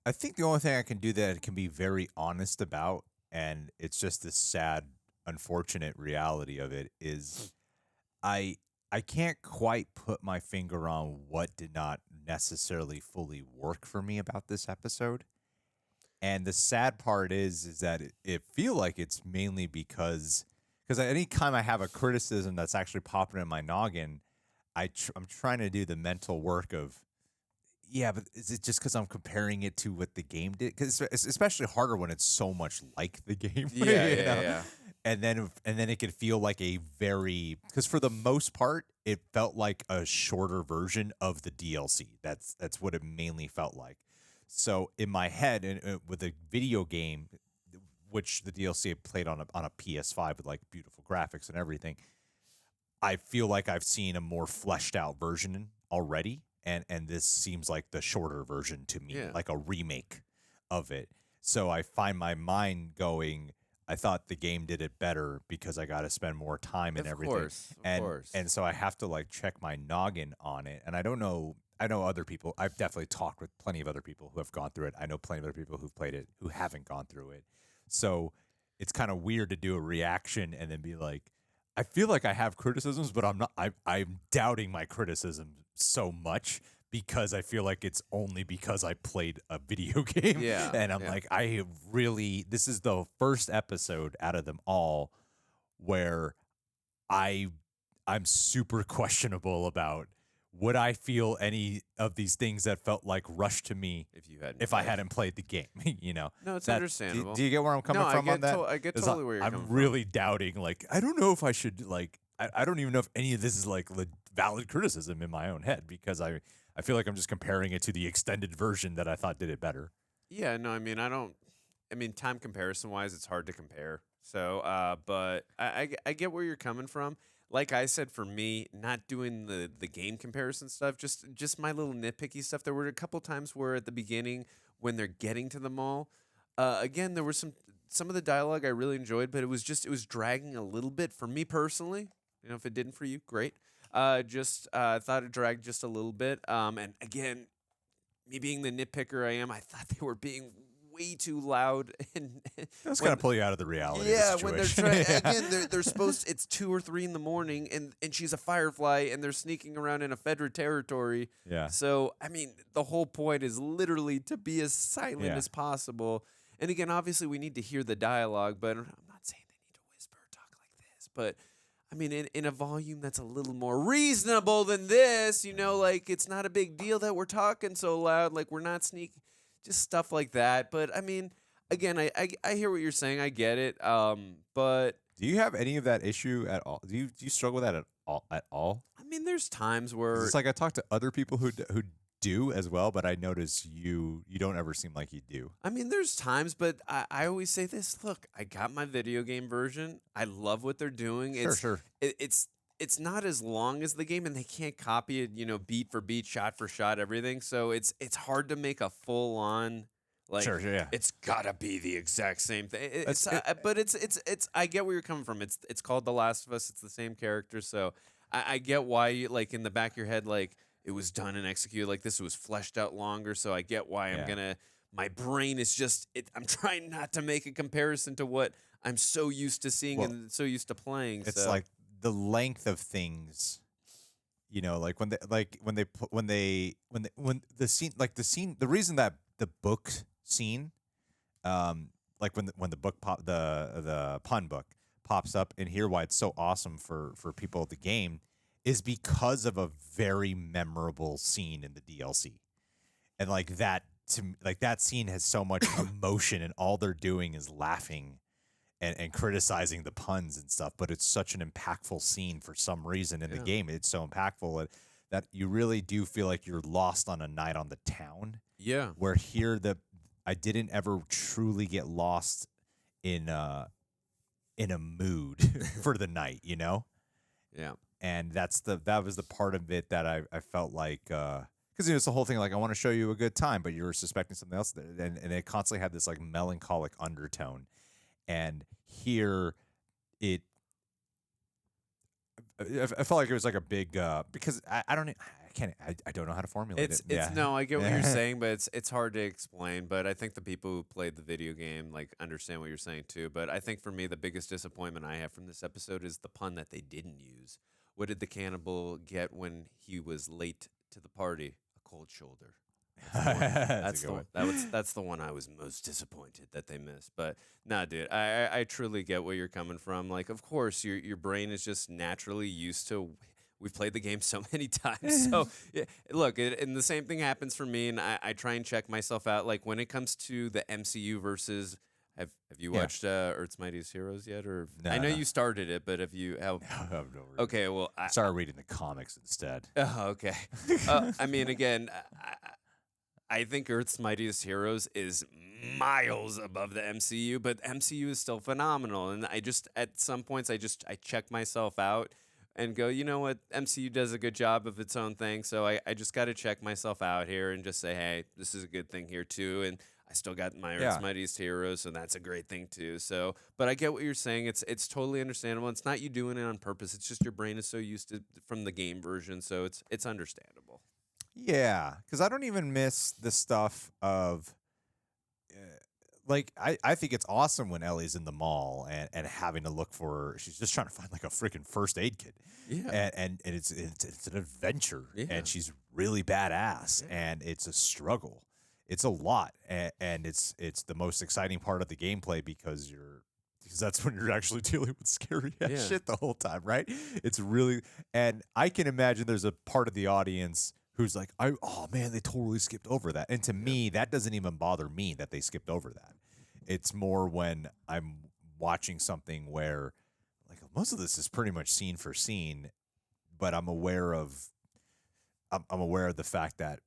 I think the only thing I can do that I can be very honest about, and it's just the sad, unfortunate reality of it, is I can't quite put my finger on what did not necessarily fully work for me about this episode. And the sad part is that it feel like it's mainly because any time I have a criticism that's actually popping in my noggin, I'm trying to do the mental work of, yeah, but is it just because I'm comparing it to what the game did? Because it's especially harder when it's so much like the game. Yeah. And then it could feel like a very, because for the most part it felt like a shorter version of the DLC. That's what it mainly felt like. So in my head, and with a video game, which the DLC played on a PS5 with like beautiful graphics and everything, I feel like I've seen a more fleshed out version already, and this seems like the shorter version to me, like a remake of it. So I find my mind going, I thought the game did it better because I got to spend more time and everything. Of course. And so I have to like check my noggin on it. And I don't know. I know other people. I've definitely talked with plenty of other people who have gone through it. I know plenty of other people who've played it who haven't gone through it. So it's kind of weird to do a reaction and then be like, I feel like I have criticisms, but I'm not. I'm doubting my criticism so much because I feel like it's only because I played a video game. Yeah, And I'm like, this is the first episode out of them all where I'm super questionable about would I feel any of these things that felt like rushed to me if I hadn't played the game, No, it's understandable. Do you get where I'm coming from on that? I get totally where you're coming I'm from. really doubting, like, I don't know if I should, like, I don't even know if any of this is, like, valid criticism in my own head because I feel like I'm just comparing it to the extended version that I thought did it better. Yeah, no, I mean, time comparison wise, it's hard to compare. So, but I get where you're coming from. Like I said, for me, not doing the game comparison stuff, just my little nitpicky stuff. There were a couple times where at the beginning, when they're getting to the mall, again, there was some of the dialogue I really enjoyed, but it was dragging a little bit for me personally. You know, if it didn't for you, great. I thought it dragged just a little bit. And again, me being the nitpicker I am, I thought they were being way too loud and That's going to pull you out of the reality. Yeah, of the when they're situation. again, they're supposed. It's 2 or 3 in the morning, and she's a firefly, and they're sneaking around in a Fedra territory. Yeah. So I mean, the whole point is literally to be as silent as possible. And again, obviously, we need to hear the dialogue, but I'm not saying they need to whisper or talk like this. But I mean, in a volume that's a little more reasonable than this, like it's not a big deal that we're talking so loud, like we're not sneaking. Just stuff like that. But I mean, again, I hear what you're saying. I get it. But do you have any of that issue at all? Do you struggle with that at all? I mean, there's times where It's like I talk to other people who do as well, but I notice you don't ever seem like you do. I mean, there's times, but I always say this. Look, I got my video game version. I love what they're doing. Sure. It's not as long as the game, and they can't copy it, beat for beat, shot for shot, everything. So it's hard to make a full on It's gotta be the exact same thing. But it's. I get where you're coming from. It's called The Last of Us. It's the same character, so I get why you like in the back of your head like it was done and executed like this was fleshed out longer. So I get why I'm gonna. My brain is just. I'm trying not to make a comparison to what I'm so used to seeing and so used to playing. It's like the length of things, like when the scene, the reason that the book scene, like when the book the pun book pops up and here why it's so awesome for people at the game is because of a very memorable scene in the DLC, and like that scene has so much emotion and all they're doing is laughing. And criticizing the puns and stuff, but it's such an impactful scene for some reason in the game. It's so impactful that you really do feel like you're lost on a night on the town. Yeah. Where here I didn't ever truly get lost in a mood for the night, Yeah. And that was the part of it that I felt like because it's the whole thing. Like, I want to show you a good time, but you're suspecting something else, and it constantly had this like melancholic undertone. And here, I felt like it was like a big because I don't know how to formulate it. No, I get what you're saying, but it's hard to explain. But I think the people who played the video game like understand what you're saying too. But I think for me, the biggest disappointment I have from this episode is the pun that they didn't use. What did the cannibal get when he was late to the party? A cold shoulder. That's the one I was most disappointed that they missed. But nah, dude, I truly get where you're coming from. Like, of course, your brain is just naturally used to. We've played the game so many times. So yeah, look, and the same thing happens for me. And I try and check myself out. Like when it comes to the MCU versus. Have you watched Earth's Mightiest Heroes yet? Or I know you started it, but have you? Okay, well, I started reading the comics instead. Oh, okay. I mean, again, I think Earth's Mightiest Heroes is miles above the MCU, but MCU is still phenomenal. And I just, at some points, I check myself out and go, you know what, MCU does a good job of its own thing. So I just got to check myself out here and just say, hey, this is a good thing here too. And I still got my Earth's Mightiest Heroes, so that's a great thing too. So, but I get what you're saying. It's totally understandable. It's not you doing it on purpose. It's just your brain is so used to from the game version, so it's understandable. Yeah, because I don't even miss the stuff of, like, I think it's awesome when Ellie's in the mall and having to look for, she's just trying to find like a freaking first aid kit. Yeah. And it's an adventure, and she's really badass, and it's a struggle. It's a lot, and it's the most exciting part of the gameplay because that's when you're actually dealing with scary ass shit the whole time, right? It's really, and I can imagine there's a part of the audience who's like, oh man, they totally skipped over that. And to me, that doesn't even bother me that they skipped over that. It's more when I'm watching something where, like, most of this is pretty much scene for scene, but I'm aware of the fact that,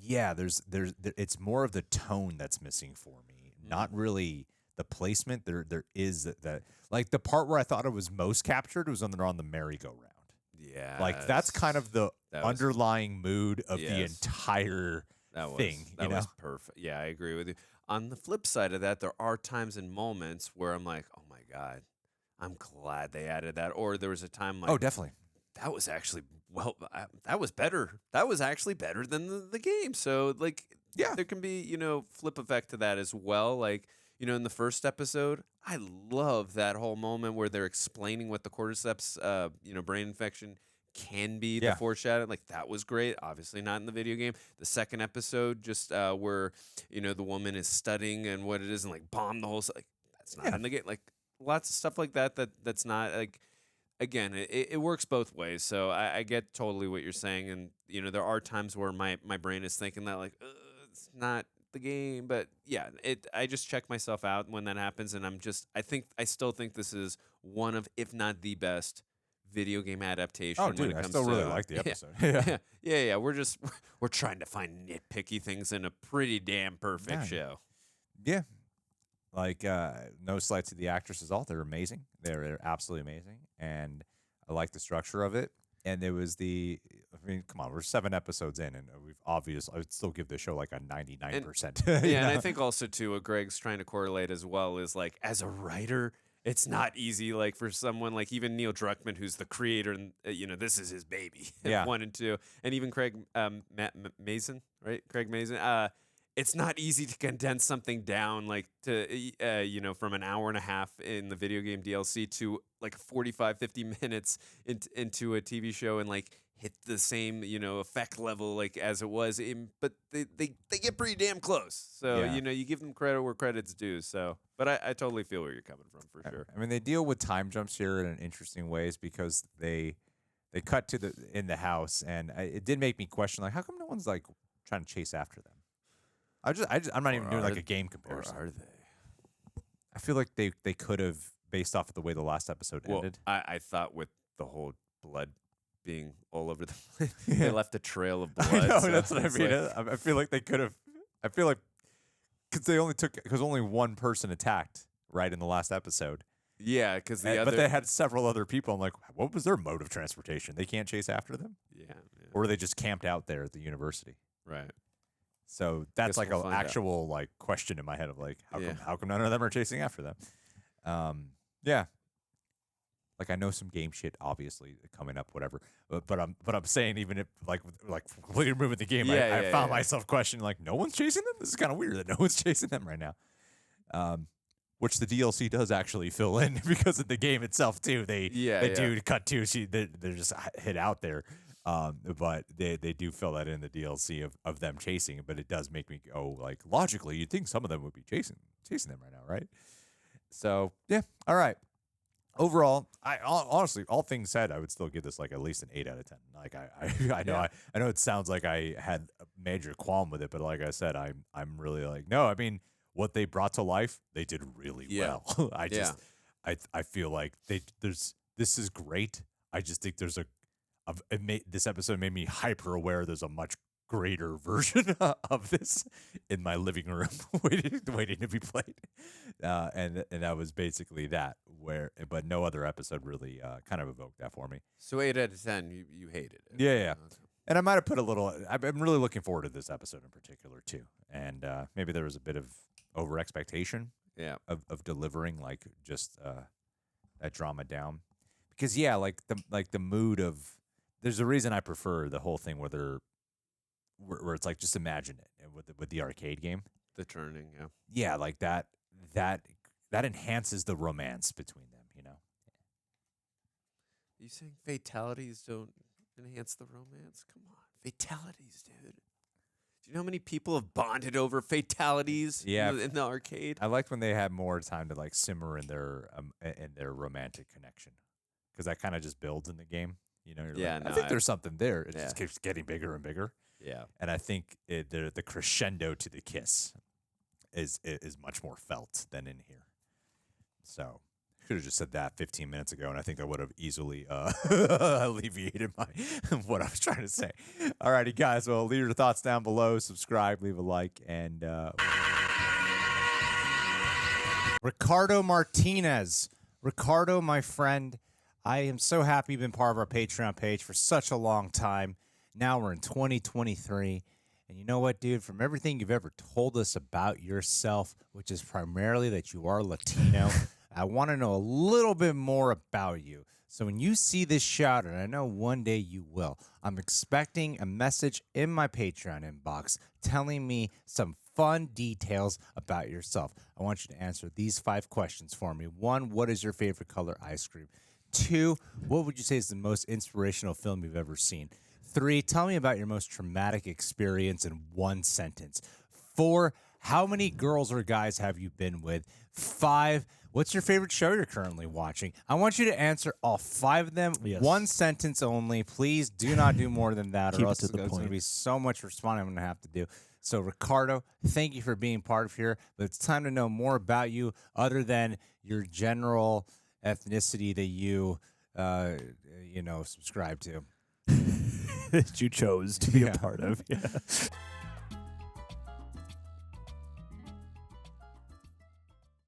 yeah, it's more of the tone that's missing for me, not really the placement. There is that like the part where I thought it was most captured was when they're on the merry-go-round. Yeah, like that's kind of the underlying mood of the entire thing. That was perfect. Yeah, I agree with you. On the flip side of that, there are times and moments where I'm like, oh my God, I'm glad they added that. Or there was a time like, oh, definitely. That was actually that was better. That was actually better than the game. So like, yeah, there can be flip effect to that as well. Like in the first episode, I love that whole moment where they're explaining what the cordyceps, brain infection can be. The foreshadowing, like that was great. Obviously not in the video game. The second episode, just where the woman is studying and what it is, and like bomb the whole. Like that's not in the game. Like lots of stuff like that. That's not like. Again, it works both ways, so I get totally what you're saying, and there are times where my brain is thinking that like it's not the game, but yeah, I just check myself out when that happens, and I still think this is one of, if not the best, video game adaptation. Oh, dude, when it comes I still really like the episode. Yeah. We're trying to find nitpicky things in a pretty damn perfect show. Yeah. Like, no slight to the actresses, they're amazing. They're absolutely amazing. And I like the structure of it. And it was come on, we're 7 episodes in, and I would still give this show like a 99%. And I think also, too, what Greg's trying to correlate as well is like, as a writer, it's not easy, like for someone like even Neil Druckmann, who's the creator, and this is his baby, 1 and 2. And even Craig Mazin, right? Craig Mazin. It's not easy to condense something down like to from an hour and a half in the video game DLC to like 45-50 minutes into a TV show and like hit the same effect level like as it was but they get pretty damn close. So you give them credit where credit's due. So but I totally feel where you're coming from for sure. I mean, they deal with time jumps here in interesting ways because they cut to in the house, and it did make me question, like, how come no one's like trying to chase after them? I'm not even doing like a game comparison. Or are they? I feel like they could have, based off of the way the last episode ended. I thought with the whole blood being all over the place, they left a trail of blood. I know, that's what I mean. I feel like they could have. I feel like because only one person attacked right in the last episode. Yeah, because but they had several other people. I'm like, what was their mode of transportation? They can't chase after them. Yeah. or are they just camped out there at the university? Right. So that's Guess like we'll an find out. actual like question in my head of like Yeah. how come none of them are chasing after them? Yeah. Like I know some game shit obviously coming up, whatever. But I'm saying even if like completely removing the game, I found myself questioning like no one's chasing them. This is kind of weird that no one's chasing them right now. Which the DLC does actually fill in because of the game itself too. They do cut to they're just hid out there. But they do fill that in the DLC of them chasing. But it does make me go like logically, you'd think some of them would be chasing them right now, right? So yeah, all right. Overall, honestly, all things said, I would still give this like at least an 8 out of 10. Like I know it sounds like I had a major qualm with it, but like I said, I'm really like no. I mean, what they brought to life, they did really well. I feel like this is great. I just think there's this episode made me hyper aware. There's a much greater version of this in my living room waiting to be played, and that was basically that. But no other episode really kind of evoked that for me. So 8 out of 10, you hated it. Yeah. Okay. And I might have put a little. I'm really looking forward to this episode in particular too, and maybe there was a bit of over expectation. Yeah. Of delivering like just that drama down, because like the mood of. There's a reason I prefer the whole thing where it's like just imagine it with the arcade game. The turning, yeah. Yeah, like that enhances the romance between them, you know. You saying fatalities don't enhance the romance? Come on, fatalities, dude. Do you know how many people have bonded over fatalities in the arcade? I liked when they had more time to like simmer in their romantic connection, because that kind of just builds in the game. You know, I think there's something there. It just keeps getting bigger and bigger. Yeah, and I think the crescendo to the kiss is much more felt than in here. So I could have just said that 15 minutes ago, and I think that would have easily alleviated what I was trying to say. All righty, guys. Well, leave your thoughts down below. Subscribe, leave a like, and Ricardo Martinez. Ricardo, my friend, I am so happy you've been part of our Patreon page for such a long time. Now we're in 2023. And you know what, dude? From everything you've ever told us about yourself, which is primarily that you are Latino, I want to know a little bit more about you. So when you see this shout, and I know one day you will, I'm expecting a message in my Patreon inbox telling me some fun details about yourself. I want you to answer these 5 questions for me. 1, what is your favorite color ice cream? 2, what would you say is the most inspirational film you've ever seen? 3, tell me about your most traumatic experience in 1 sentence. 4, how many girls or guys have you been with? 5, what's your favorite show you're currently watching? I want you to answer all 5 of them. Yes. 1 sentence only. Please do not do more than that, Keep or it else to it's the going to point. be so much responding I'm going to have to do. So, Ricardo, thank you for being part of here. But it's time to know more about you other than your general ethnicity that you subscribe to. That you chose to be a part of. Yeah.